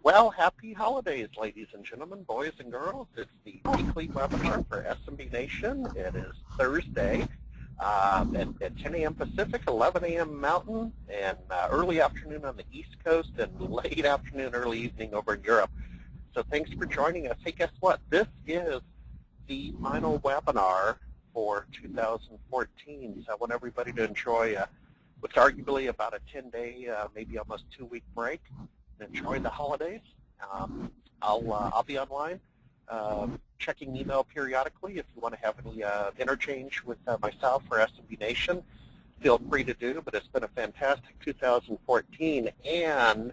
Well, happy holidays, ladies and gentlemen, boys and girls. It's the weekly webinar for SMB Nation. It is Thursday at 10 a.m. Pacific, 11 a.m. Mountain, and early afternoon on the East Coast, and late afternoon, early evening over in Europe. So thanks for joining us. Hey, guess what? This is the final webinar for 2014. So I want everybody to enjoy what's arguably about a 10-day, maybe almost 2-week break. Enjoy the holidays. I'll be online, checking email periodically. If you want to have any interchange with myself or SMB Nation, feel free to do. But it's been a fantastic 2014, and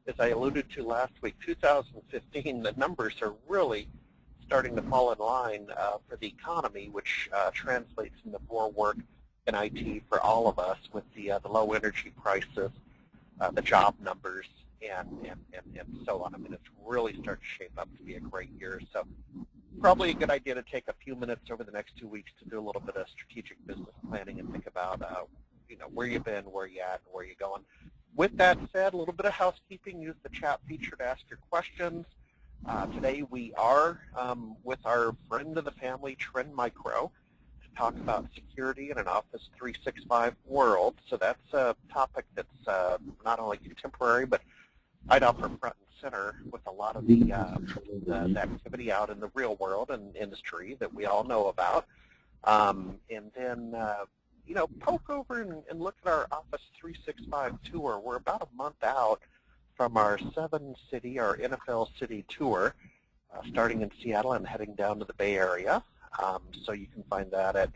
as I alluded to last week, 2015, the numbers are really starting to fall in line for the economy, which translates into more work in IT for all of us with the low energy prices, the job numbers, and so on. I mean, it's really starting to shape up to be a great year. So probably a good idea to take a few minutes over the next 2 weeks to do a little bit of strategic business planning and think about, where you've been, where you're at, and where you're going. With that said, a little bit of housekeeping. Use the chat feature to ask your questions. Today we are with our friend of the family, TrendMicro, to talk about security in an Office 365 world. So that's a topic that's not only contemporary, but right up front and center with a lot of the activity out in the real world and industry that we all know about. And then, poke over and look at our Office 365 tour. We're about a month out from our 7-city, our NFL city tour, starting in Seattle and heading down to the Bay Area. So you can find that at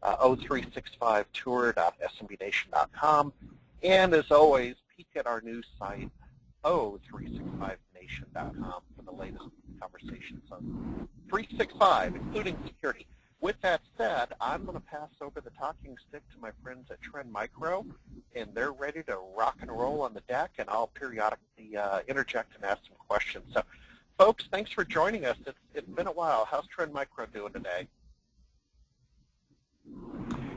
0365tour.smbnation.com. And as always, peek at our new site, 0365nation.com, for the latest conversations on 365, including security. With that said, I'm going to pass over the talking stick to my friends at TrendMicro, and they're ready to rock and roll on the deck, and I'll periodically interject and ask some questions. So, folks, thanks for joining us. It's been a while. How's TrendMicro doing today?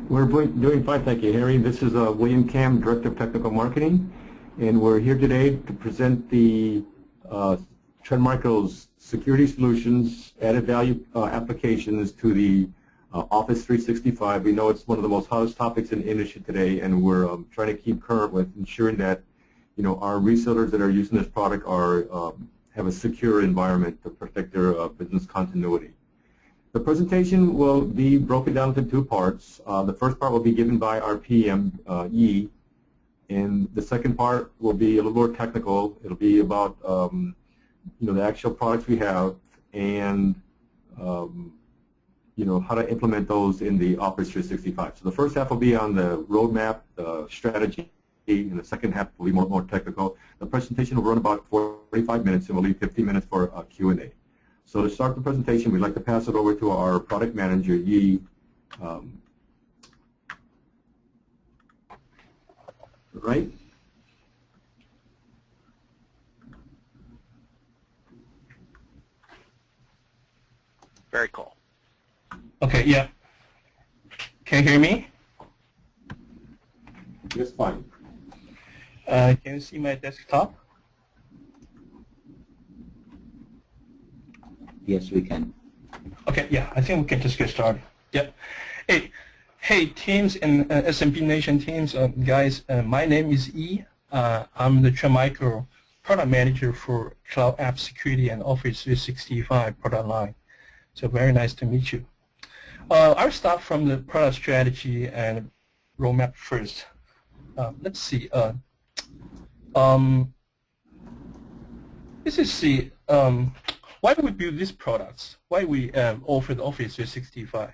We're doing fine, thank you, Harry. This is William Kam, Director of Technical Marketing, and we're here today to present the TrendMicro's security solutions, added value applications to the Office 365. We know it's one of the most hottest topics in the industry today, and we're trying to keep current with ensuring that our resellers that are using this product have a secure environment to protect their business continuity. The presentation will be broken down into 2 parts. The first part will be given by our PM, Yi, and the second part will be a little more technical. It'll be about the actual products we have and how to implement those in the Office 365. So the first half will be on the roadmap, the strategy, and the second half will be more technical. The presentation will run about 45 minutes, and we'll leave 15 minutes for Q&A. So to start the presentation, we'd like to pass it over to our product manager, Yi. Right? Very cool. Okay, yeah. Can you hear me? Yes, fine. Can you see my desktop? Yes, we can. Okay, yeah, I think we can just get started. Yeah. Hey, teams and SMB Nation teams, guys, my name is Yi. I'm the TrendMicro product manager for Cloud App Security and Office 365 product line. So very nice to meet you. I'll start from the product strategy and roadmap first. Let's see. This is the why do we build these products? Why we offer the Office 365?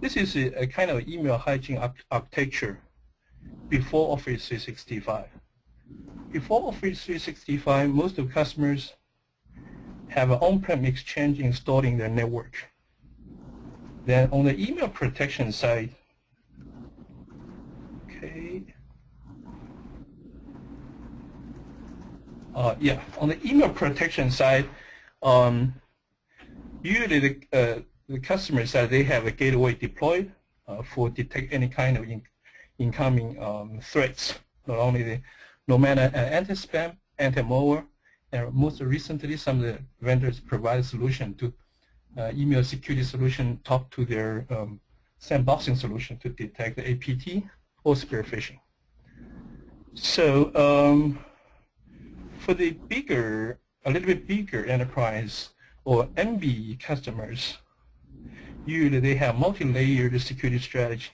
This is a kind of email hygiene architecture before Office 365. Before Office 365, most of the customers have an on-prem exchange installed in their network. Then on the email protection side, okay, on the email protection side, usually the customer side, they have a gateway deployed for detect any kind of incoming threats. No matter anti-spam, anti-malware, And most recently, some of the vendors provide a solution to email security solution talk to their sandboxing solution to detect the APT or spear phishing. So for the bigger, a little bit bigger enterprise or MB customers, usually they have multi-layered security strategy.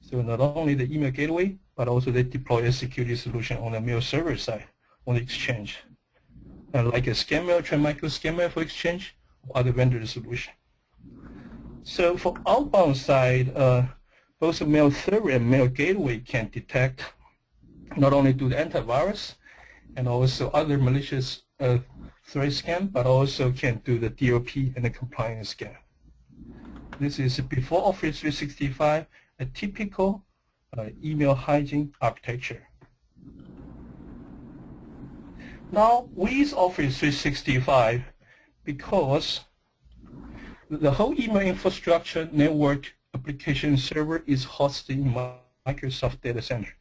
So not only the email gateway, but also they deploy a security solution on the mail server side on the exchange. Like a ScanMail, TrendMicro ScanMail for exchange, or other vendor solution. So for outbound side, both the mail server and mail gateway can detect not only do the antivirus and also other malicious threat scan, but also can do the DLP and the compliance scan. This is before Office 365, a typical email hygiene architecture. Now with Office 365, because the whole email infrastructure, network, application server is hosted in Microsoft data center.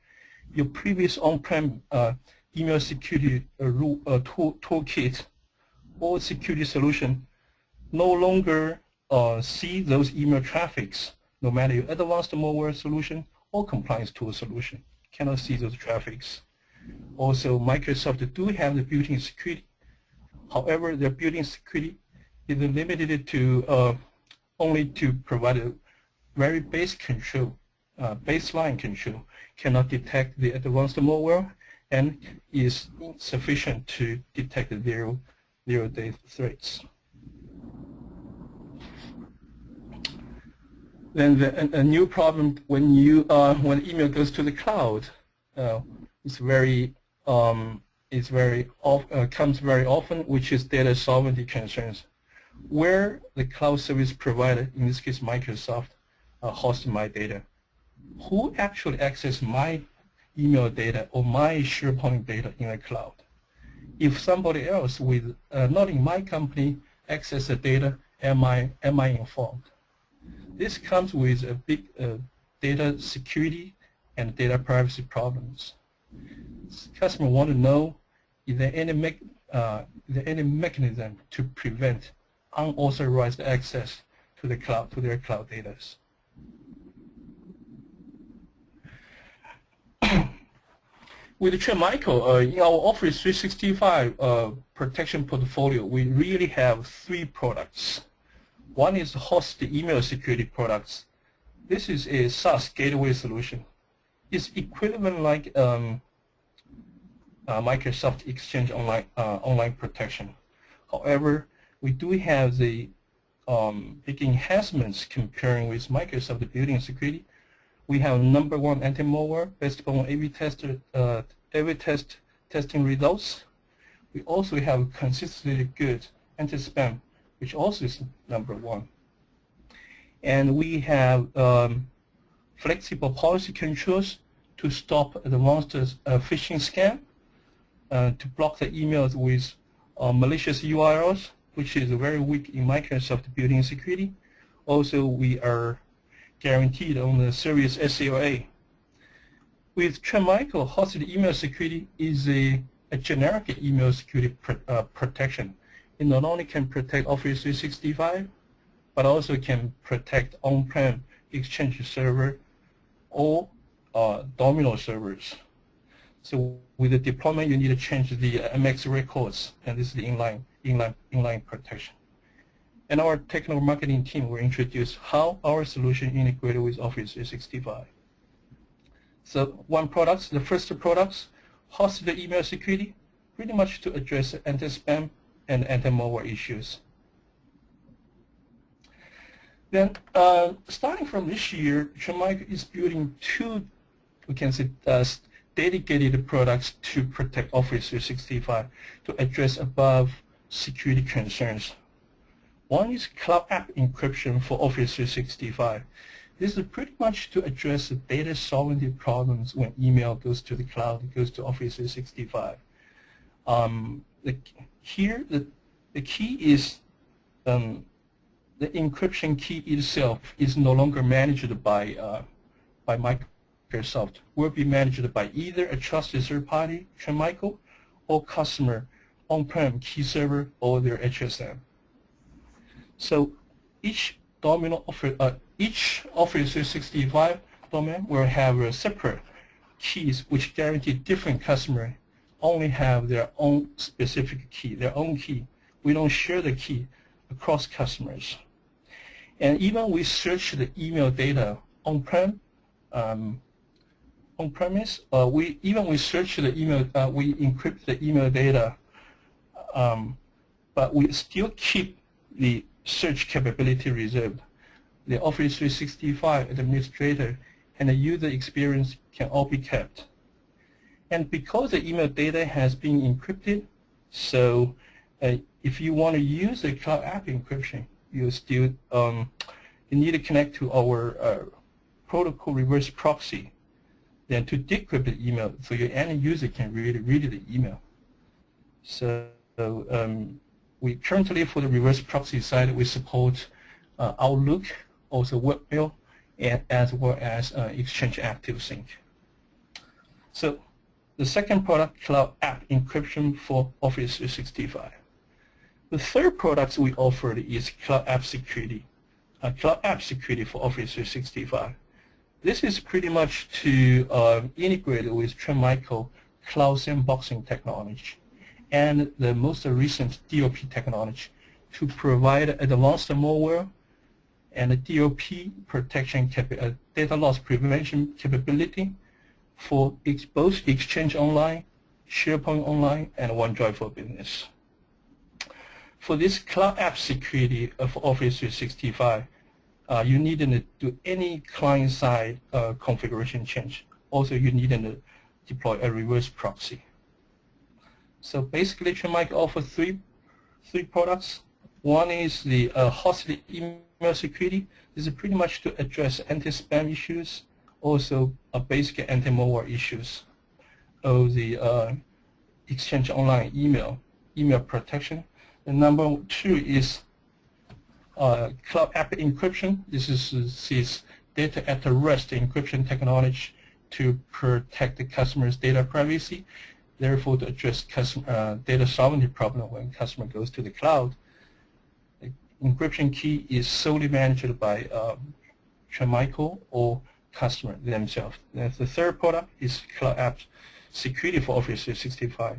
Your previous on-prem email security toolkit or security solution no longer see those email traffics, no matter your advanced malware solution or compliance tool solution, cannot see those traffics. Also, Microsoft do have the built-in security. However, their built-in security is limited to only to provide a very basic control, baseline control, cannot detect the advanced malware, and is insufficient to detect the zero-day threats. Then a new problem when email goes to the cloud, comes very often, which is data sovereignty concerns, where the cloud service provider, in this case Microsoft, hosts my data. Who actually access my email data or my Sharepoint data in the cloud? If somebody else with not in my company access the data, am I informed? This comes with a big data security and data privacy problems. Customers want to know, is there any mechanism to prevent unauthorized access to the cloud, to their cloud data? With TrendMicro, in our Office 365 protection portfolio, we really have 3 products. One is hosted email security products. This is a SaaS gateway solution. It's equivalent like Microsoft Exchange online protection. However, we do have the big enhancements comparing with Microsoft built-in security. We have #1 anti-malware based upon A/B testing results. We also have consistently good anti-spam, which also is #1. And we have flexible policy controls to stop advanced phishing scam, to block the emails with malicious URLs, which is very weak in Microsoft built-in security. Also, we are guaranteed on the service SLA. With TrendMicro, hosted email security is a generic email security protection. It not only can protect Office 365, but also can protect on-prem Exchange server or Domino servers. So with the deployment, you need to change the MX records, and this is the inline protection. And our technical marketing team will introduce how our solution integrated with Office 365. So the first products, hosted email security, pretty much to address anti-spam and anti-malware issues. Then, starting from this year, TrendMicro is building 2, we can say, dedicated products to protect Office 365 to address above security concerns. One is Cloud App Encryption for Office 365. This is pretty much to address the data sovereignty problems when email goes to the cloud, it goes to Office 365. Here, the key is the encryption key itself is no longer managed by Microsoft. Will be managed by either a trusted third party, TrendMicro, or customer on-prem key server or their HSM. So each each Office 365 domain will have a separate keys which guarantee different customers only have their own specific key, their own key. We don't share the key across customers. And even we search the email data on-prem, on-premise, we search the email, we encrypt the email data, but we still keep the search capability reserved. The Office 365 administrator and the user experience can all be kept. And because the email data has been encrypted, so if you want to use the cloud app encryption, you still you need to connect to our protocol reverse proxy, then to decrypt the email so your end user can read the email. So we currently, for the reverse proxy side, we support Outlook, also webmail, and as well as Exchange Active Sync. So the second product, Cloud App Encryption for Office 365. The third product we offered is Cloud App Security. Cloud App Security for Office 365. This is pretty much to integrate with TrendMicro cloud sandboxing technology and the most recent DOP technology to provide advanced malware and a DOP protection, data loss prevention capability for both Exchange Online, SharePoint Online, and OneDrive for Business. For this cloud app security for Office 365, you need to do any client-side configuration change. Also, you need to deploy a reverse proxy. So basically, TrendMicro offers three products. One is the hosted email security. This is pretty much to address anti-spam issues, also basic anti-malware issues. The Exchange Online email protection. And number two is cloud app encryption. This is data at rest encryption technology to protect the customer's data privacy, therefore to address customer data sovereignty problem when customer goes to the cloud. The encryption key is solely managed by TrendMicro or customer themselves. And the third product is cloud app security for Office 365,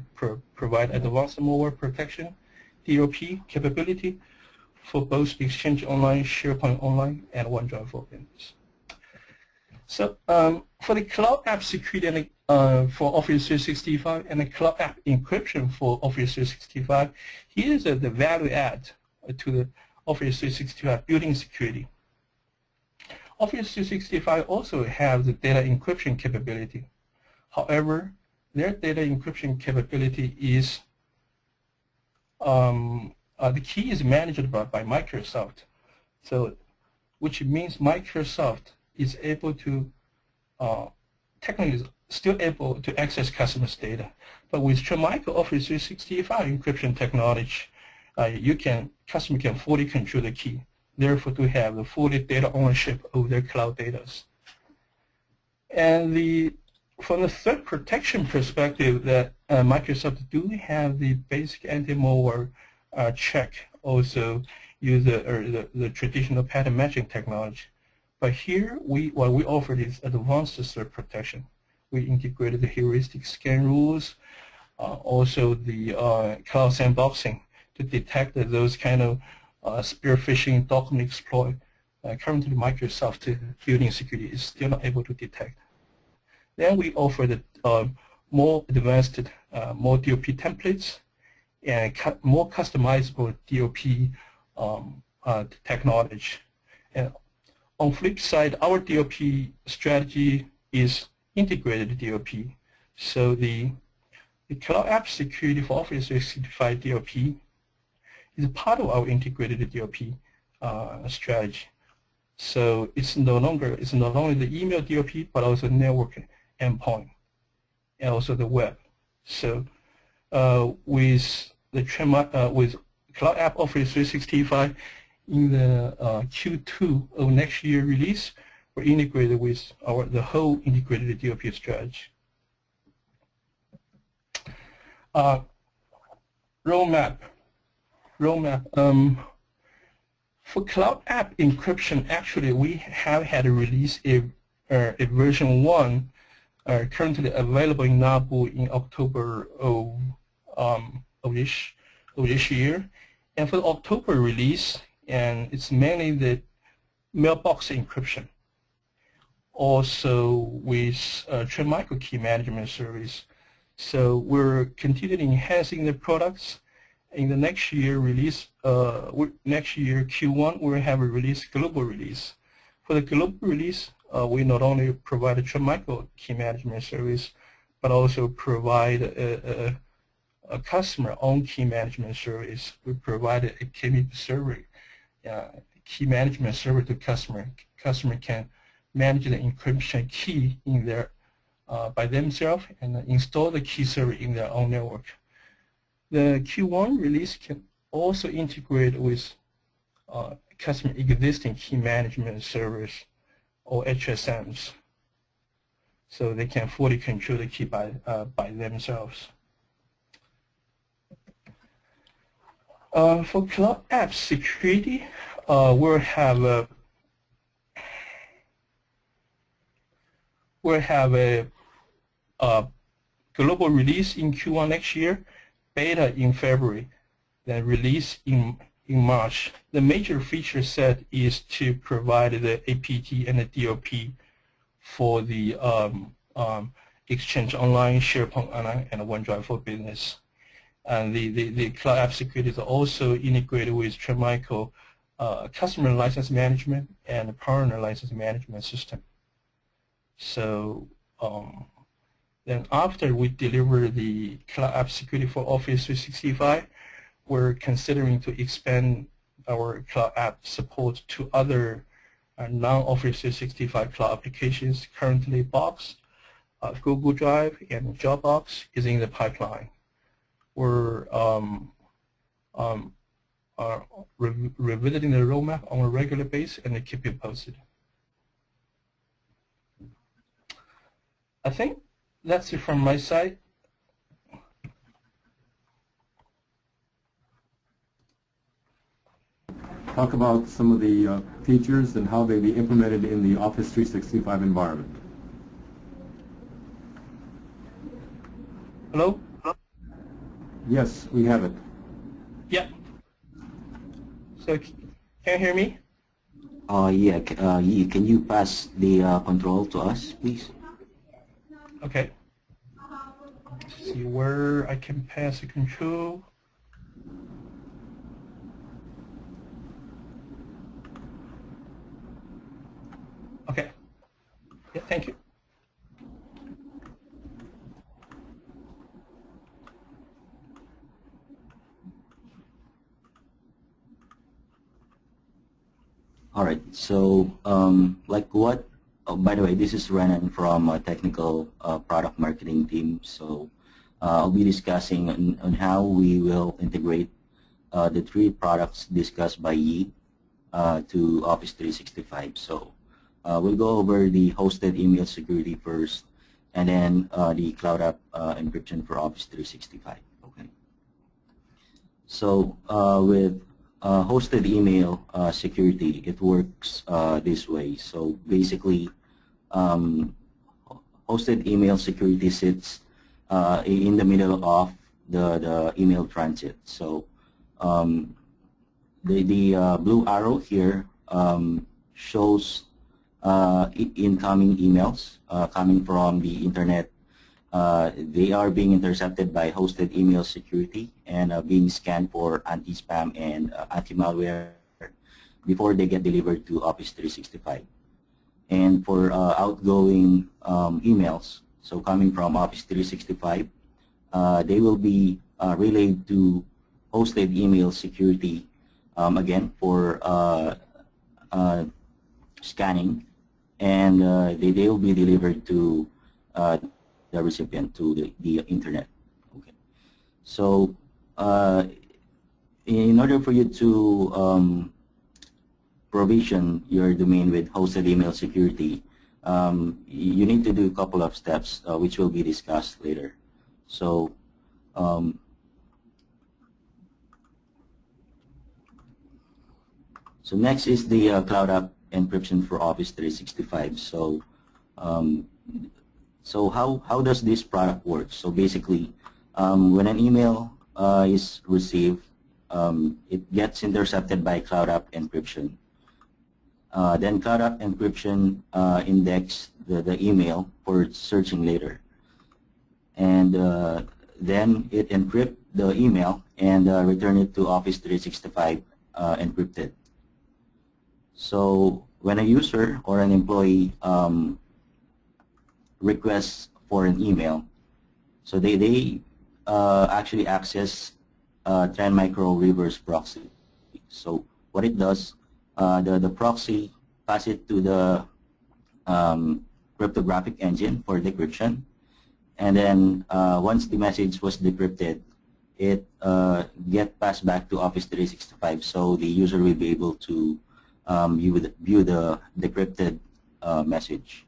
provide advanced malware protection, DOP capability for both Exchange Online, SharePoint Online, and OneDrive for Business. So for the cloud app security and, for Office 365 and the cloud app encryption for Office 365, here's the value add to the Office 365 building security. Office 365 also has the data encryption capability. However, their data encryption capability is the key is managed by Microsoft, so which means Microsoft is able to technically still able to access customers' data, but with TrendMicro Office 365 encryption technology, customer can fully control the key, therefore to have the full data ownership of their cloud data. And from the threat protection perspective, that Microsoft do have the basic anti-malware check, also use the traditional pattern matching technology. But here, what we offered is advanced threat protection. We integrated the heuristic scan rules, also the cloud sandboxing to detect those kind of spear phishing document exploit. Currently, Microsoft building security is still not able to detect. Then we offer the more advanced, more DOP templates and more customizable DOP technology. And on flip side, our DOP strategy is integrated DOP. So the cloud app security for Office 365 DOP is part of our integrated DOP strategy. So it's not only the email DOP, but also network endpoint and also the web. So with Cloud App Office 365 in the Q2 of next year release, we're integrated with the whole integrated DOP strategy. roadmap. For cloud app encryption, actually we have had a release a version 1 currently available in Nabu in October of this year. And for the October release, and it's mainly the mailbox encryption. Also with TrendMicro key management service. So we're continuing enhancing the products. In the next year release, next year Q1, we'll have a release, global release. For the global release, we not only provide a TrendMicro key management service, but also provide a customer-owned key management service. We provide a KMIP server, key management server to customer. Customer can manage the encryption key in their by themselves and install the key server in their own network. The Q1 release can also integrate with customer existing key management servers or HSMs, so they can fully control the key by themselves. For cloud app security, we'll have a global release in Q1 next year, beta in February, then release in March. The major feature set is to provide the APT and the DOP for the Exchange Online, Sharepoint Online, and OneDrive for Business. And the cloud app security is also integrated with TrendMicro customer license management and partner license management system. So then after we deliver the cloud app security for Office 365, we're considering to expand our cloud app support to other non-Office 365 cloud applications. Currently, Box, Google Drive, and Dropbox is in the pipeline. We're revisiting the roadmap on a regular basis and keep it posted. I think that's it from my side. Talk about some of the features and how they be implemented in the Office 365 environment. Hello? Yes, we have it. Yeah. So can you hear me? Yeah. Can you pass the control to us, please? Okay. Let's see where I can pass the control. Okay. Yeah, thank you. All right. So, like what? Oh, by the way, this is Renan from technical product marketing team. So, I'll be discussing on how we will integrate the 3 products discussed by Yi to Office 365. So, we'll go over the hosted email security first, and then the cloud app encryption for Office 365. Okay. So, with hosted email security, it works this way. So basically, hosted email security sits in the middle of the email transit. So the blue arrow here shows incoming emails coming from the internet. They are being intercepted by hosted email security and being scanned for anti-spam and anti-malware before they get delivered to Office 365. And for outgoing emails, so coming from Office 365, they will be relayed to hosted email security again for scanning, and they will be delivered to the recipient, to the internet. Okay. So in order for you to provision your domain with hosted email security, you need to do a couple of steps which will be discussed later. So So next is the Cloud App Encryption for Office 365. So how does this product work? So basically, when an email is received, it gets intercepted by Cloud App Encryption. Then Cloud App Encryption index the email for searching later. And then it encrypts the email and return it to Office 365 encrypted. So when a user or an employee requests for an email, so they actually access TrendMicro reverse proxy. So what it does, the proxy pass it to the cryptographic engine for decryption, and then once the message was decrypted, it get passed back to Office 365, so the user will be able to view the decrypted message.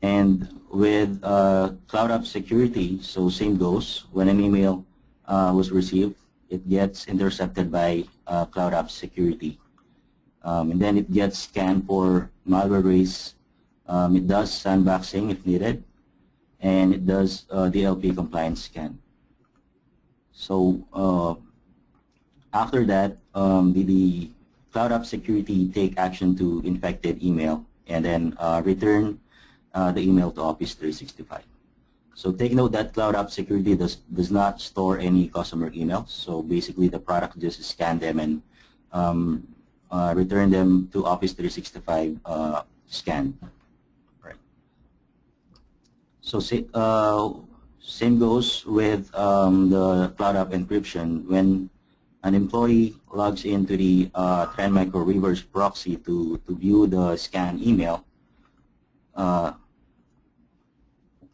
And with Cloud App Security, so same goes. When an email was received, it gets intercepted by Cloud App Security. And then it gets scanned for malware race. It does sandboxing if needed, and it does DLP compliance scan. So after that, the Cloud App Security take action to infected email and then return the email to Office 365. So take note that Cloud App Security does not store any customer emails. So basically the product just scan them and return them to Office 365 scanned. Right. So same goes with the Cloud App Encryption. When an employee logs into the TrendMicro reverse proxy to view the scanned email,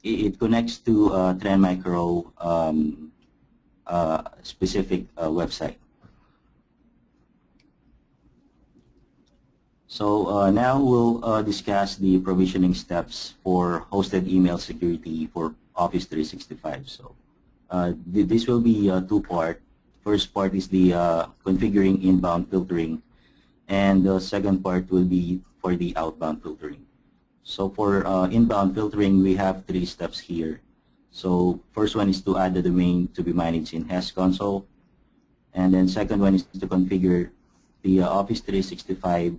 it connects to TrendMicro specific website. So now we'll discuss the provisioning steps for hosted email security for Office 365. So this will be two-part. First part is the configuring inbound filtering, and the second part will be for the outbound filtering. So for inbound filtering, we have 3 steps here. So first one is to add the domain to be managed in HES console, and then second one is to configure the Office 365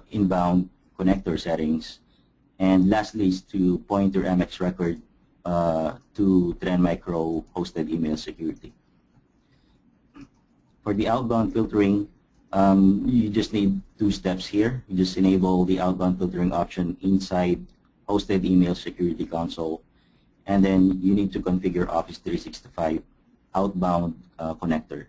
inbound connector settings, and lastly is to point your MX record to TrendMicro hosted email security. For the outbound filtering, you just need 2 steps here. You just enable the outbound filtering option inside hosted email security console, and then you need to configure Office 365 outbound connector.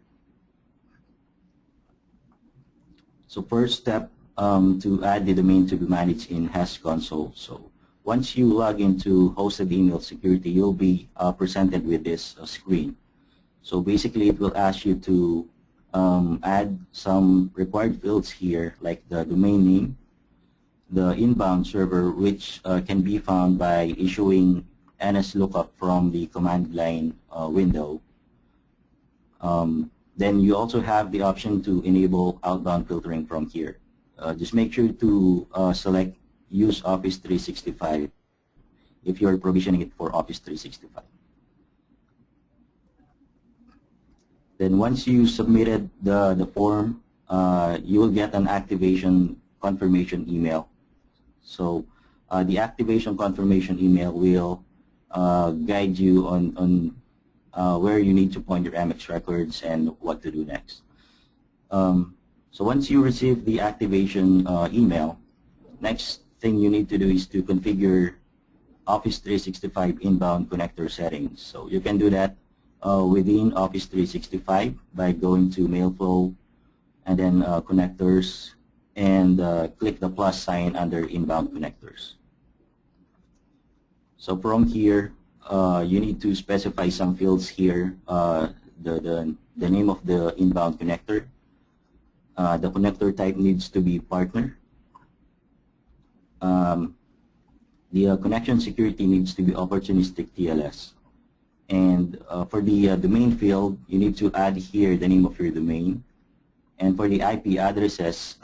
So first step, to add the domain to be managed in HES console. So once you log into hosted email security, you'll be presented with this screen. So basically it will ask you to add some required fields here, like the domain name, the inbound server, which can be found by issuing NSLOOKUP from the command line window. Then you also have the option to enable outbound filtering from here. Just make sure to select Use Office 365 if you're provisioning it for Office 365. Then once you submitted the form, you will get an activation confirmation email. So the activation confirmation email will guide you on where you need to point your MX records and what to do next. So once you receive the activation email, next thing you need to do is to configure Office 365 inbound connector settings. So you can do that within Office 365 by going to Mailflow and then connectors, and click the plus sign under inbound connectors. So from here, you need to specify some fields here, the name of the inbound connector. The connector type needs to be partner. The connection security needs to be opportunistic TLS. And for the domain field, you need to add here the name of your domain. And for the IP addresses,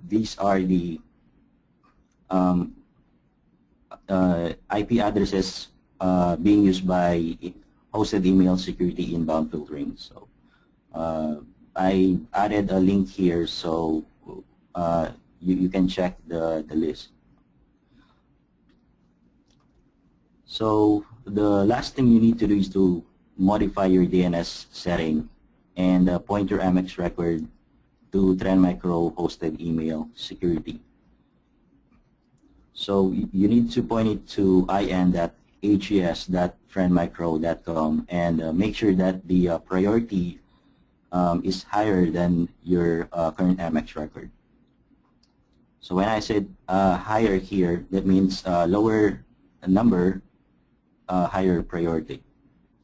these are the IP addresses being used by hosted email security inbound filtering. So I added a link here so you can check the list. So the last thing you need to do is to modify your DNS setting and point your MX record to TrendMicro hosted email security. So you need to point it to in.hes.trendmicro.com and make sure that the priority is higher than your current MX record. So when I said higher here, that means lower number, higher priority.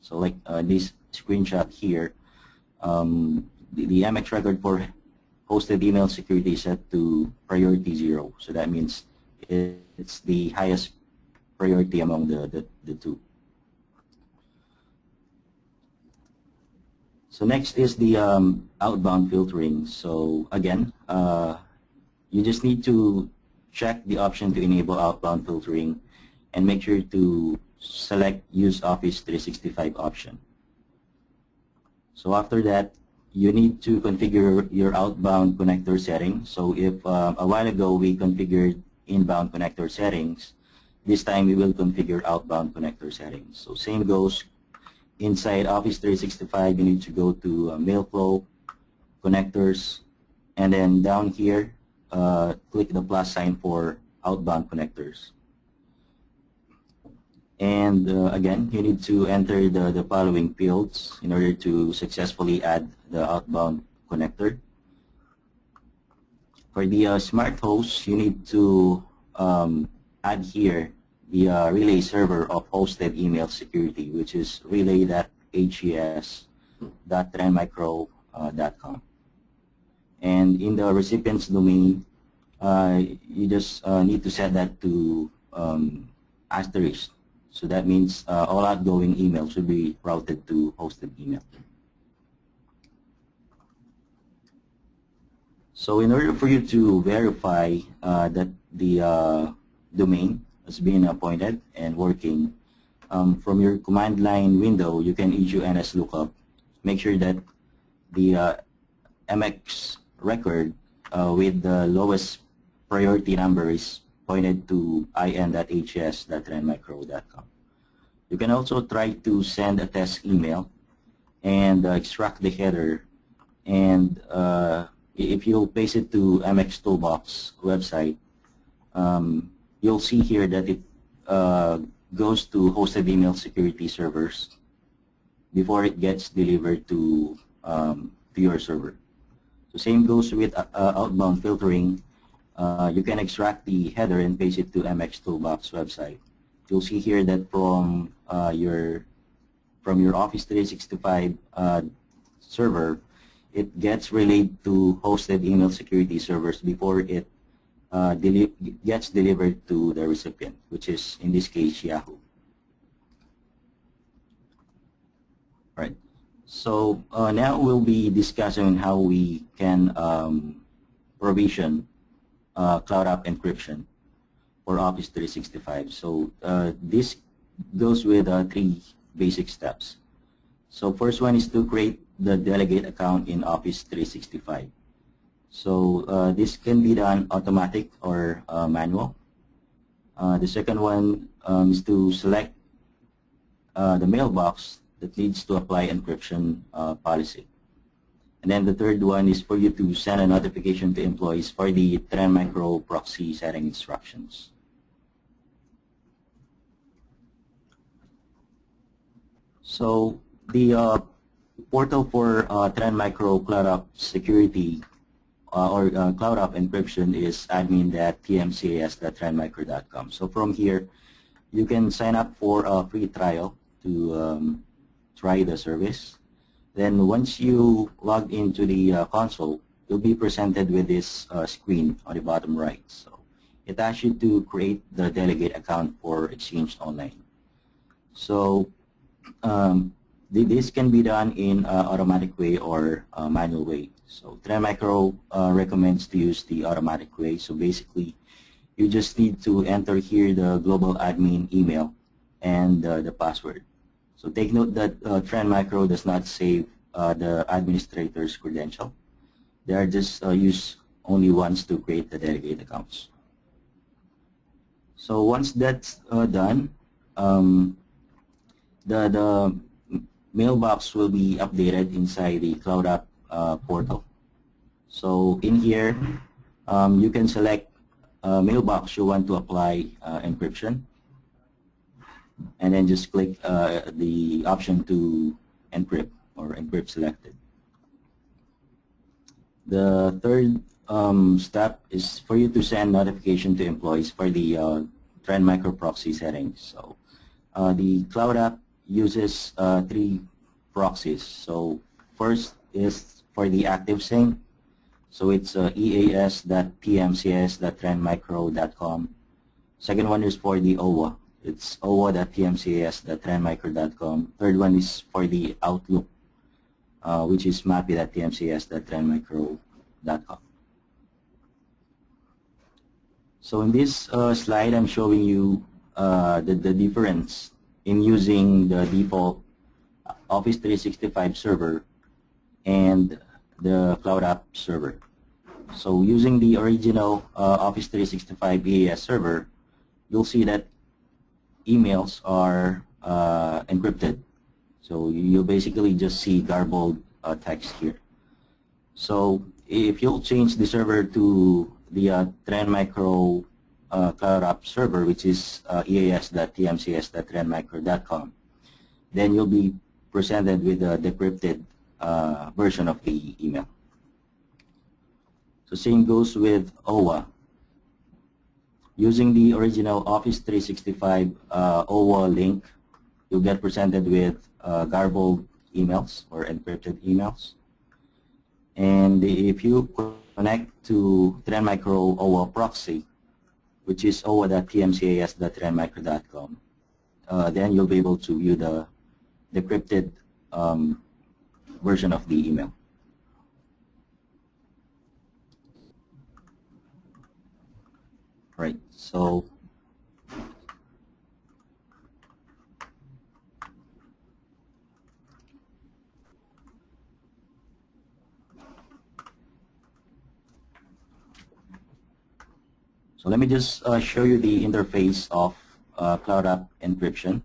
So like this screenshot here, the MX record for hosted email security is set to priority 0. So that means it's the highest priority among the two. So next is the outbound filtering. So again, you just need to check the option to enable outbound filtering and make sure to select use Office 365 option. So after that, you need to configure your outbound connector settings. So if a while ago we configured inbound connector settings, this time we will configure outbound connector settings. So same goes inside Office 365, you need to go to mail flow, connectors, and then down here, click the plus sign for outbound connectors. And again, you need to enter the following fields in order to successfully add the outbound connector. For the smart host, you need to add here the relay server of hosted email security, which is relay.hes.trendmicro.com. And in the recipient's domain, you just need to set that to asterisk. So that means all outgoing emails will be routed to hosted email. So in order for you to verify that the domain has been appointed and working, from your command line window, you can issue NSLOOKUP. Make sure that the MX record with the lowest priority number is pointed to in.hes.trendmicro.com. You can also try to send a test email and extract the header, and if you paste it to MX Toolbox website, you'll see here that it goes to hosted email security servers before it gets delivered to your server. So same goes with outbound filtering. You can extract the header and paste it to MX Toolbox website. You'll see here that from your Office 365 server, it gets relayed to hosted email security servers before it gets delivered to the recipient, which is in this case Yahoo. Right. So now we'll be discussing how we can provision cloud app encryption for Office 365. So this goes with 3 basic steps. So first one is to create the delegate account in Office 365. So this can be done automatic or manual. The second one is to select the mailbox that needs to apply encryption policy. And then the third one is for you to send a notification to employees for the TrendMicro proxy setting instructions. So the portal for TrendMicro Cloud App Security or Cloud App Encryption is admin.tmcas.trendmicro.com. So from here, you can sign up for a free trial to try the service. Then once you log into the console, you'll be presented with this screen on the bottom right. So it asks you to create the delegate account for Exchange Online. So this can be done in automatic way or manual way. So TrendMicro recommends to use the automatic way. So basically, you just need to enter here the global admin email and the password. So take note that TrendMicro does not save the administrator's credential. They are just used only once to create the dedicated accounts. So once that's done, the mailbox will be updated inside the Cloud App portal. So in here, you can select mailbox you want to apply encryption, and then just click the option to encrypt or encrypt selected. The third step is for you to send notification to employees for the TrendMicro proxy settings. So the Cloud App uses 3 proxies. So first is for the active sync. So it's eas.tmcs.trendmicro.com. Second one is for the OWA. It's owa.tmcs.trendmicro.com. Third one is for the Outlook, which is mappy.tmcs.trendmicro.com. So in this slide, I'm showing you the difference in using the default Office 365 server and the Cloud App server. So using the original Office 365 EAS server, you'll see that emails are encrypted. So you basically just see garbled text here. So if you'll change the server to the TrendMicro Cloud App server, which is eas.tmcs.trendmicro.com, then you'll be presented with a decrypted version of the email. So same goes with OWA. Using the original Office 365 OWA link, you'll get presented with garbled emails or encrypted emails. And if you connect to TrendMicro OWA proxy, which is owa.tmcs.trendmicro.com, then you'll be able to view the decrypted version of the email. Right, so let me just show you the interface of Cloud App Encryption.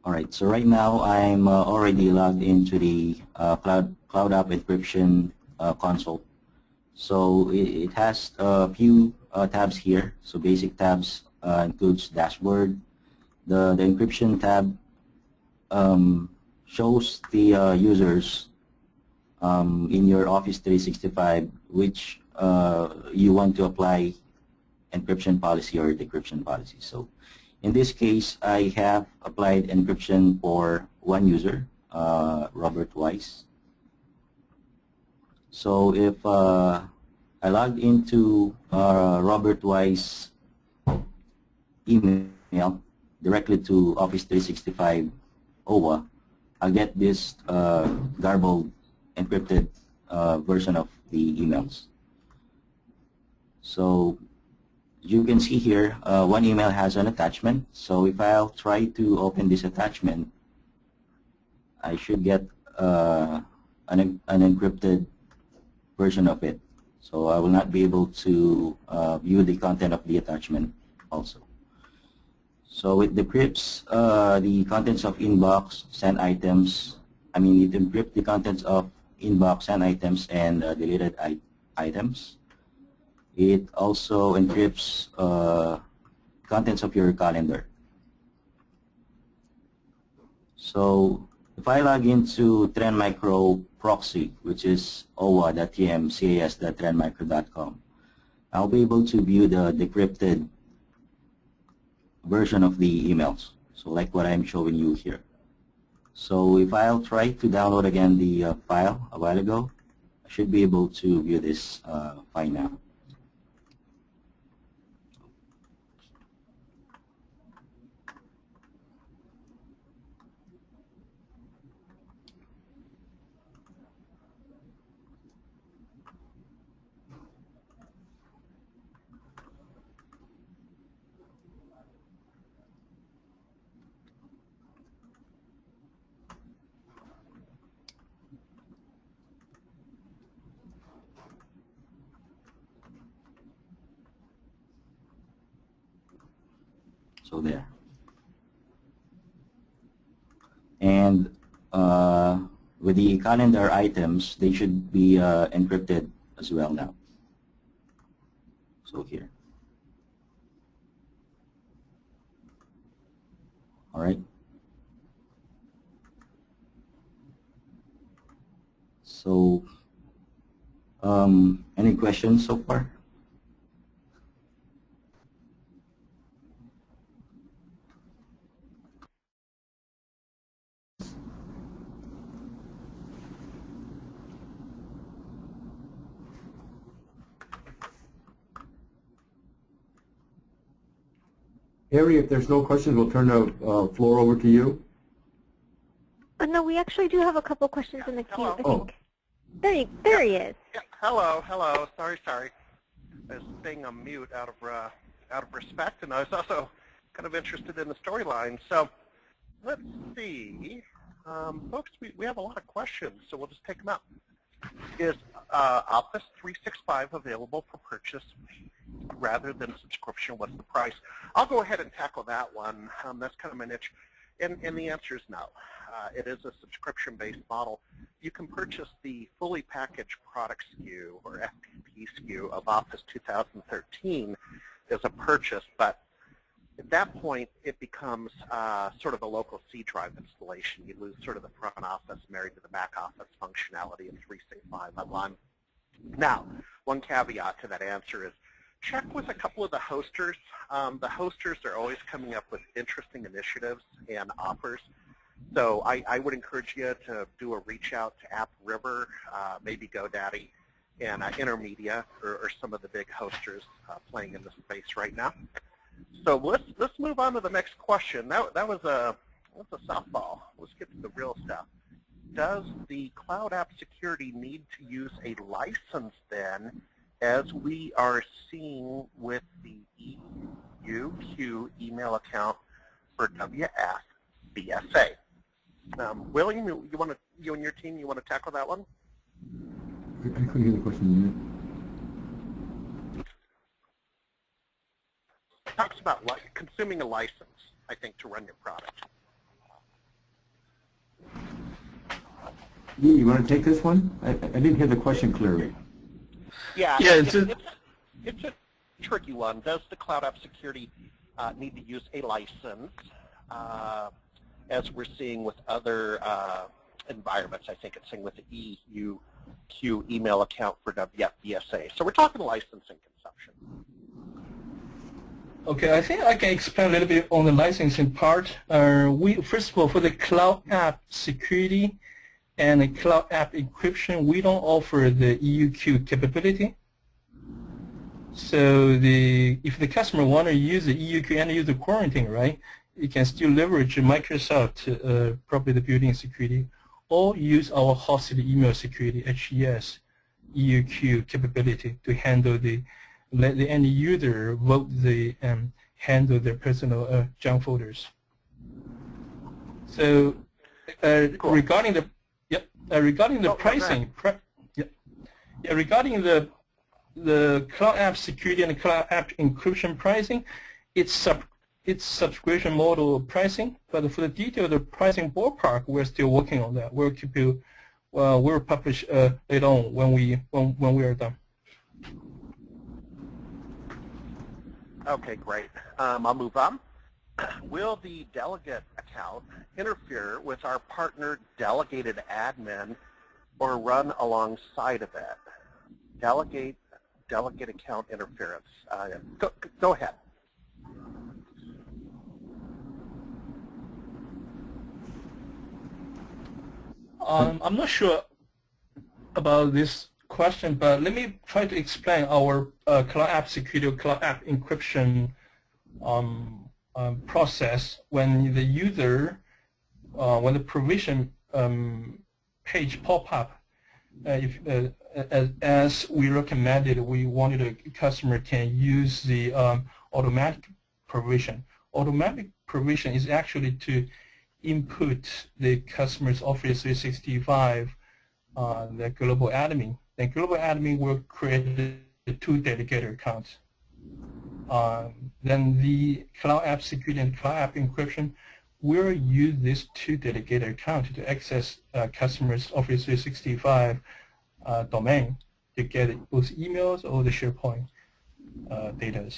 All right, so right now I'm already logged into the Cloud App Encryption console. So it has a few tabs here. So basic tabs includes dashboard. The encryption tab shows the users in your Office 365 which you want to apply encryption policy or decryption policy. So in this case, I have applied encryption for one user, Robert Weiss. So if I logged into Robert Weiss email directly to Office 365 OWA, I'll get this garbled encrypted version of the emails. So you can see here one email has an attachment. So if I'll try to open this attachment, I should get an encrypted version of it. So I will not be able to view the content of the attachment also. So it decrypts the contents of inbox, sent items. It encrypts the contents of inbox, sent items, and deleted items. It also encrypts contents of your calendar. So if I log into TrendMicro proxy, which is owa.tmcs.trendmicro.com, I'll be able to view the decrypted version of the emails. So like what I'm showing you here. So if I'll try to download again the file a while ago, I should be able to view this file now. So there. And with the calendar items, they should be encrypted as well now. So here. All right. So, any questions so far? Harry, if there's no questions, we'll turn the floor over to you. No, we actually do have a couple questions in the queue. Hello. I think. There he is. Yeah, hello. Sorry. I was staying on mute out of respect, and I was also kind of interested in the storyline. So let's see. Folks, we have a lot of questions, so we'll just take them out. Is Office 365 available for purchase rather than subscription? What's the price? I'll go ahead and tackle that one. That's kind of my niche. And the answer is no. It is a subscription-based model. You can purchase the fully packaged product SKU or FPP SKU of Office 2013 as a purchase, but at that point, it becomes sort of a local C drive installation. You lose sort of the front office married to the back office functionality in 365 online. Now, one caveat to that answer is check with a couple of the hosters. The hosters are always coming up with interesting initiatives and offers. So I would encourage you to do a reach out to AppRiver, maybe GoDaddy, and Intermedia, or some of the big hosters playing in the space right now. So let's move on to the next question. That was a softball. Let's get to the real stuff. Does the cloud app security need to use a license then, as we are seeing with the EUQ email account for WFBSA? William, you and your team, you want to tackle that one? I couldn't hear the question. It talks about consuming a license, I think, to run your product. You want to take this one? I didn't hear the question clearly. Yeah, it's a tricky one. Does the cloud app security need to use a license, as we're seeing with other environments? I think it's saying with the EUQ email account for WFBSA. So we're talking licensing consumption. Okay, I think I can explain a little bit on the licensing part. First of all, for the cloud app security and the cloud app encryption, we don't offer the EUQ capability. So if the customer want to use the EUQ and use the quarantine, right, you can still leverage Microsoft, probably the built-in security, or use our hosted email security, HES, EUQ capability to handle let the end user vote handle their personal junk folders. So Cool. regarding the pricing, regarding the cloud app security and the cloud app encryption pricing, it's subscription model pricing, but for the detail of the pricing ballpark, we're still working on that. We'll publish later on when we are done. Okay, great. I'll move on. Will the delegate account interfere with our partner delegated admin or run alongside of it? Delegate account interference. Go ahead. I'm not sure about this question, but let me try to explain our cloud app security or cloud app encryption process when the user, when the provision page pop up. As we recommended, we wanted a customer can use the automatic provision. Automatic provision is actually to input the customer's Office 365, the global admin. The global admin will create the 2 dedicated accounts. Then the cloud app security and cloud app encryption will use these 2 dedicated accounts to access customers' Office 365 domain to get both emails or the Sharepoint data.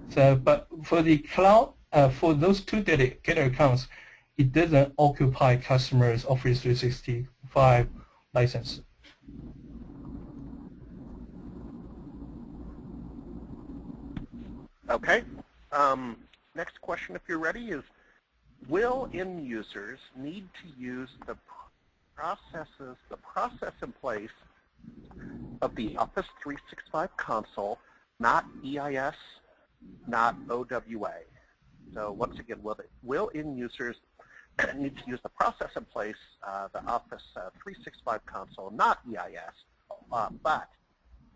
So, but for the cloud, for those 2 dedicated accounts, it doesn't occupy customers' Office 365 license. Okay. Next question, if you're ready, is will end users need to use the process in place of the Office 365 console, not EIS, not OWA? So once again, will end users need to use the process in place, the Office 365 console, not EIS, but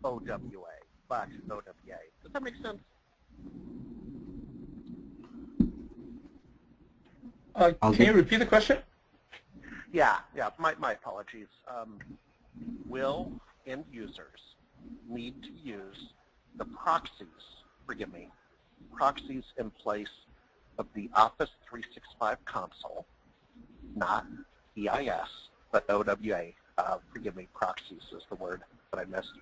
OWA, but OWA? Does that make sense? Can you repeat the question? Yeah, my apologies. Will end users need to use the proxies, proxies in place of the Office 365 console, not EIS, but OWA? Proxies is the word that I missed.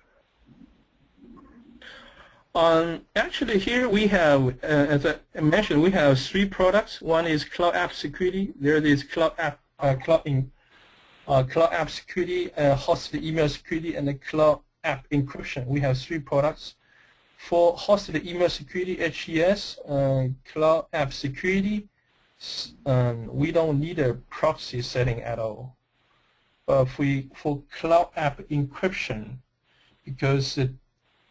Actually, here we have, as I mentioned, we have 3 products. One is cloud app security. There is cloud app security, hosted email security, and the cloud app encryption. We have 3 products. For hosted email security, HES, cloud app security, we don't need a proxy setting at all. But for cloud app encryption, because the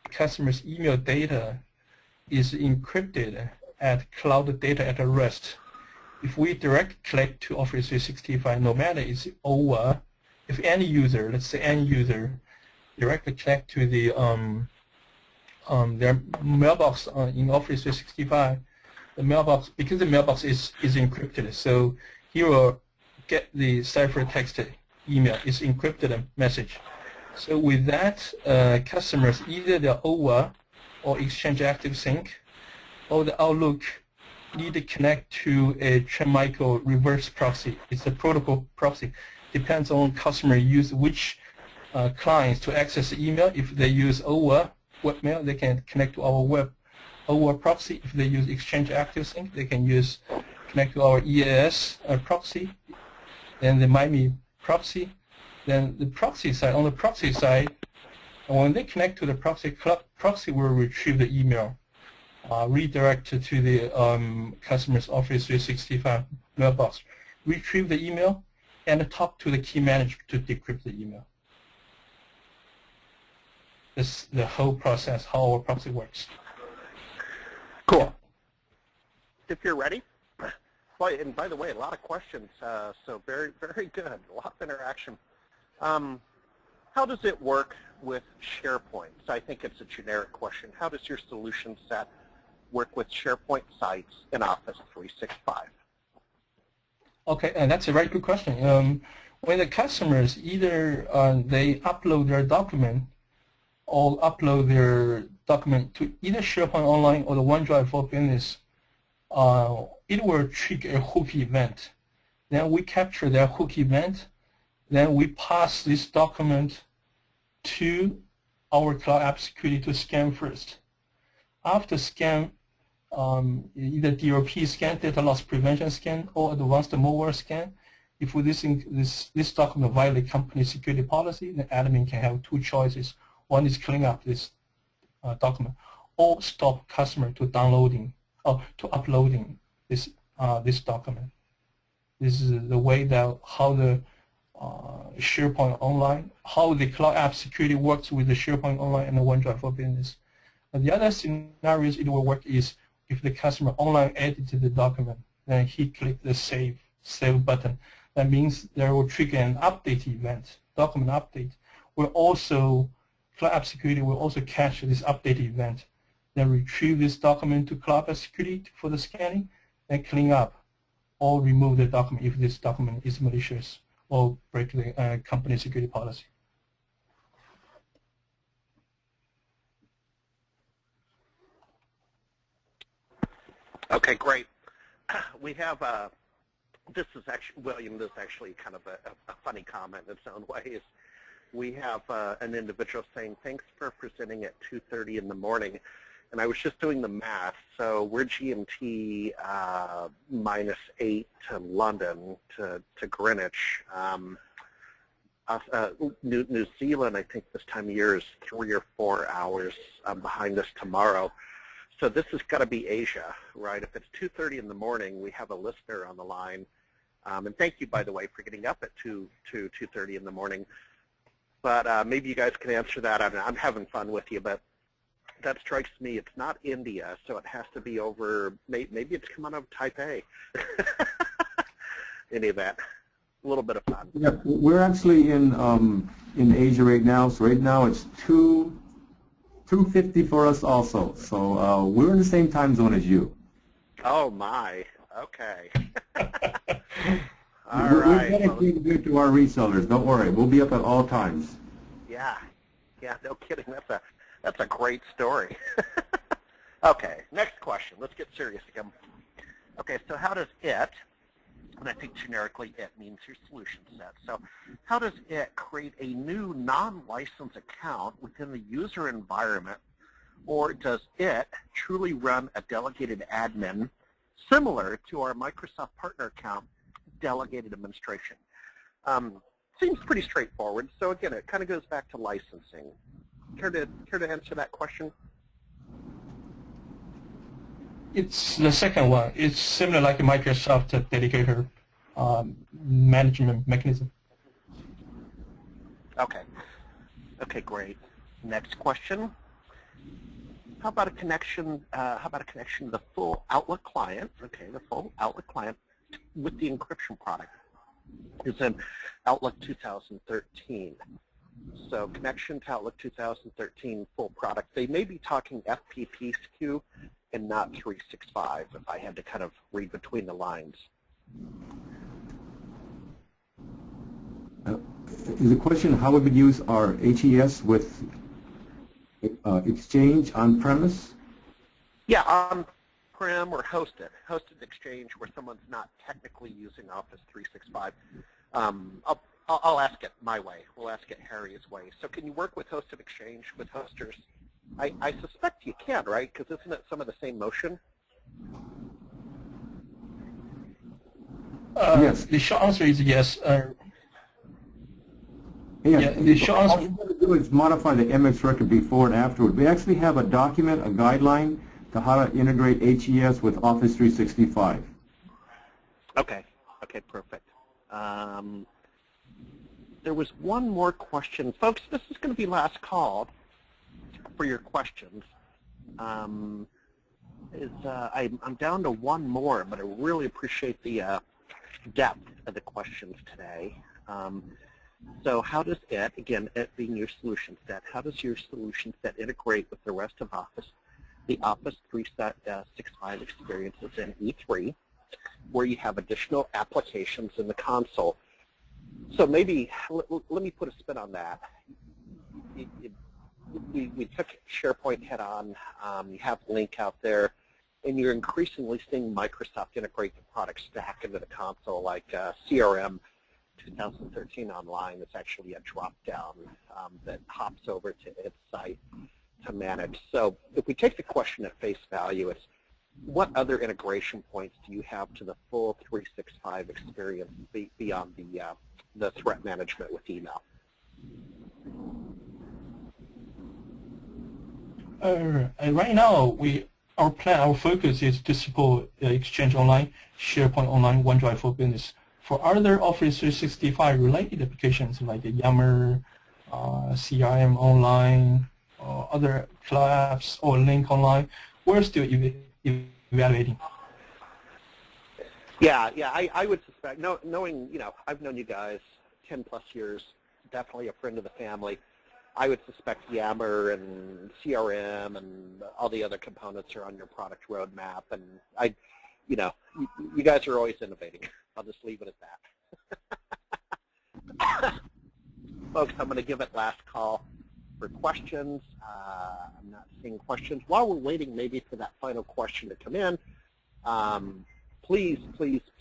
customer's email data is encrypted at cloud data at rest. If we direct click to Office 365, no matter it's over, if any user, let's say any user, directly click to the their mailbox in Office 365, the mailbox, because the mailbox is encrypted, so he will get the ciphertext email, it's encrypted message. So with that, customers, either the OWA or Exchange Active Sync or the Outlook need to connect to a TrendMicro reverse proxy. It's a protocol proxy. Depends on customer use which clients to access the email. If they use OWA webmail, they can connect to our web OWA proxy. If they use Exchange Active Sync, they can connect to our EAS proxy. Then the MIME proxy. Then the proxy side, on the proxy side, when they connect to the proxy, proxy will retrieve the email, redirect to the customer's Office 365 mailbox, retrieve the email, and talk to the key manager to decrypt the email. This is the whole process, how our proxy works. Cool. If you're ready. And by the way, a lot of questions, so very, very good. A lot of interaction. How does it work with SharePoint? So I think it's a generic question. How does your solution set work with SharePoint sites in Office 365? Okay, and that's a very good question. When the customers, either they upload their document or upload their document to either SharePoint Online or the OneDrive for Business, it will trigger a hook event. Then we capture that hook event. Then we pass this document to our cloud app security to scan first. After scan, either DLP scan, data loss prevention scan, or advanced malware scan, if this document violates company security policy, the admin can have 2 choices. One is clean up this document, or stop customer to downloading or to uploading this document. This is the way that how the SharePoint Online, how the cloud app security works with the SharePoint Online and the OneDrive for Business. And the other scenarios it will work is if the customer online edited the document, then he clicked the save button. That means there will trigger an update event, document update. Cloud app security will also catch this update event, then retrieve this document to cloud app security for the scanning, then clean up or remove the document if this document is malicious or break the company security policy. Okay, great. We have this is actually, William, this is actually kind of a funny comment in its own ways. We have an individual saying, thanks for presenting at 2:30 in the morning. And I was just doing the math. So we're GMT -8 to London to Greenwich. New Zealand, I think this time of year is 3 or 4 hours behind us tomorrow. So this has got to be Asia, right? If it's 2:30 in the morning, we have a listener on the line. And thank you, by the way, for getting up at 2:30 in the morning. But maybe you guys can answer that. I'm having fun with you, but that strikes me. It's not India, so it has to be over. Maybe it's coming out of Taipei. Any of that, a little bit of fun. Yeah, we're actually in Asia right now. So right now it's 2:50 for us also. So we're in the same time zone as you. Oh my. Okay. We're dedicated to our resellers. Don't worry. We'll be up at all times. Yeah. Yeah. No kidding. That's a great story. Okay. Next question. Let's get serious again. Okay. So how does it, and I think generically it means your solution set. So how does it create a new non-licensed account within the user environment, or does it truly run a delegated admin similar to our Microsoft partner account delegated administration? Seems pretty straightforward. So again, it kind of goes back to licensing. Care to answer that question? It's the second one. It's similar like a Microsoft dedicated management mechanism. Okay. Okay, great. Next question. How about a connection? To the full Outlook client? Okay, the full Outlook client with the encryption product is in Outlook 2013. So connection to Outlook 2013 full product. They may be talking FPP SKU and not 365. If I had to kind of read between the lines. Is the question how would we use our HES with Exchange on-premise? Yeah, on-prem or hosted Exchange where someone's not technically using Office 365. I'll ask it my way. We'll ask it Harry's way. So can you work with hosted Exchange with hosters? I suspect you can, right? Because isn't it some of the same motion? Yes. The short answer is yes. Yeah, the short answer. All you got to do is modify the MX record before and afterward. We actually have a document, a guideline to how to integrate HES with Office 365. Okay. Okay, perfect. There was one more question. Folks, this is going to be last call for your questions. I'm down to one more, but I really appreciate the depth of the questions today. So how does it, again, it being your solution set, how does your solution set integrate with the rest of Office, the Office 365 experiences in E3, where you have additional applications in the console? So maybe, let me put a spin on that. We took SharePoint head on, you have Link out there, and you're increasingly seeing Microsoft integrate the product stack into the console, like CRM 2013 Online. It's actually a drop-down that hops over to its site to manage. So if we take the question at face value, it's what other integration points do you have to the full 365 experience beyond the threat management with email? Right now, our focus is to support Exchange Online, SharePoint Online, OneDrive for Business for other Office 365 related applications like Yammer, CRM Online, or other cloud apps or Link Online, we're still evaluating. Yeah, I would suspect, knowing, I've known you guys 10 plus years, definitely a friend of the family. I would suspect Yammer and CRM and all the other components are on your product roadmap, and you guys are always innovating. I'll just leave it at that. Folks, I'm going to give it last call for questions. I'm not seeing questions. While we're waiting maybe for that final question to come in, please,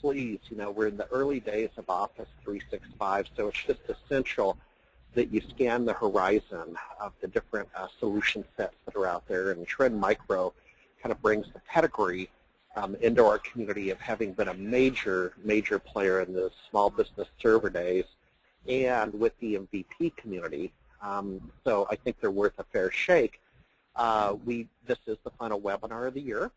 we're in the early days of Office 365, so it's just essential that you scan the horizon of the different solution sets that are out there, and TrendMicro kind of brings the pedigree into our community of having been a major player in the small business server days and with the MVP community. So I think they're worth a fair shake. This is the final webinar of the year.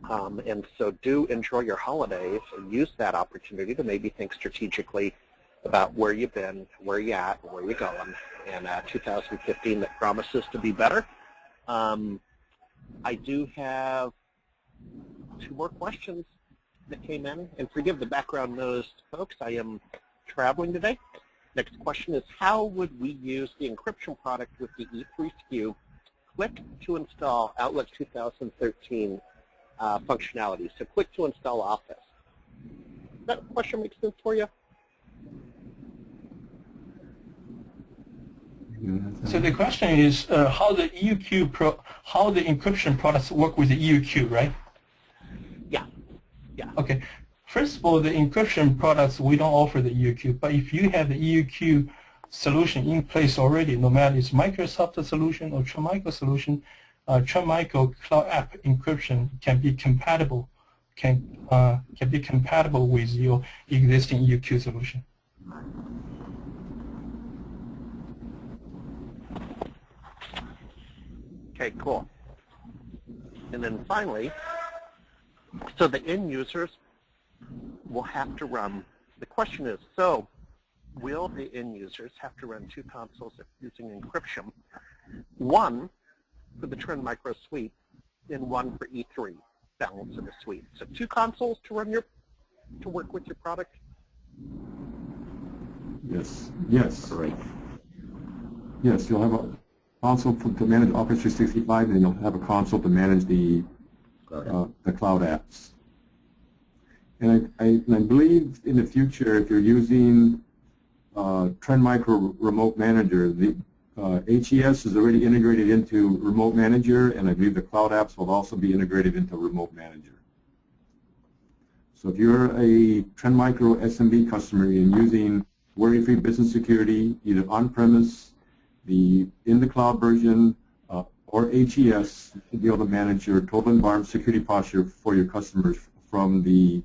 And so do enjoy your holidays and use that opportunity to maybe think strategically about where you've been, where you're at, and where you're going in 2015 that promises to be better. I do have 2 more questions that came in, and forgive the background noise, folks. I am traveling today. Next question is, how would we use the encryption product with the E3 SKU? Click to install Outlook 2013 functionality. So click to install Office. Does that question make sense for you? So the question is how the encryption products work with the EUQ, right? Yeah. Okay. First of all, the encryption products, we don't offer the EUQ, but if you have the EUQ solution in place already, no matter it's Microsoft solution or TrendMicro solution, TrendMicro Cloud App Encryption can be compatible with your existing EUQ solution. Okay, cool. And then finally, so the end users will have to run, the question is, so will the end users have to run 2 consoles using encryption, one for the TrendMicro suite and one for E3, balance of the suite. So 2 consoles to work with your product? Yes. Right. Yes, you'll have a console to manage Office 365, and you'll have a console to manage the cloud apps. And I believe in the future, if you're using TrendMicro Remote Manager, the HES is already integrated into Remote Manager, and I believe the cloud apps will also be integrated into Remote Manager. So if you're a TrendMicro SMB customer and using worry-free business security, either on-premise, in the cloud version, or HES, you should be able to manage your total environment security posture for your customers from the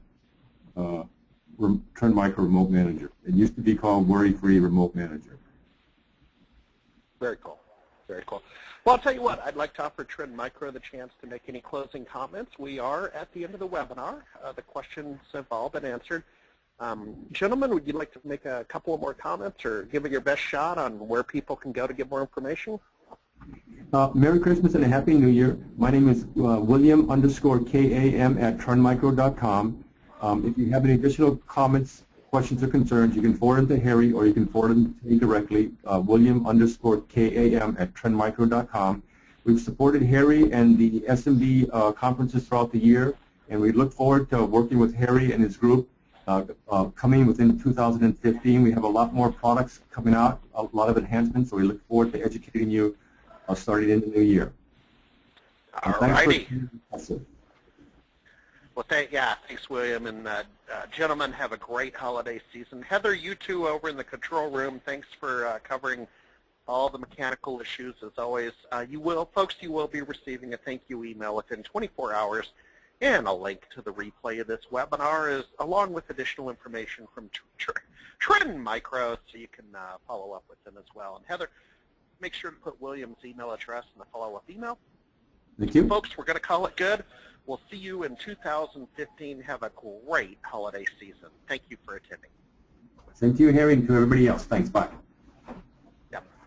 TrendMicro Remote Manager. It used to be called Worry-Free Remote Manager. Very cool. Very cool. Well, I'll tell you what, I'd like to offer TrendMicro the chance to make any closing comments. We are at the end of the webinar. The questions have all been answered. Gentlemen, would you like to make a couple of more comments or give it your best shot on where people can go to get more information? Merry Christmas and a Happy New Year. My name is William_KAM at trendmicro.com. If you have any additional comments, questions, or concerns, you can forward them to Harry or you can forward them to me directly, William_KAM at trendmicro.com. We've supported Harry and the SMB conferences throughout the year, and we look forward to working with Harry and his group coming within 2015. We have a lot more products coming out, a lot of enhancements, so we look forward to educating you starting in the new year. All righty. Well, thanks, William. And gentlemen, have a great holiday season. Heather, you two over in the control room, thanks for covering all the mechanical issues as always. You will be receiving a thank you email within 24 hours, and a link to the replay of this webinar along with additional information from TrendMicro, so you can follow up with them as well. And Heather, make sure to put William's email address in the follow-up email. Thank you. Folks, we're going to call it good. We'll see you in 2015. Have a great holiday season. Thank you for attending. Same to you, Harry, and to everybody else. Thanks. Bye.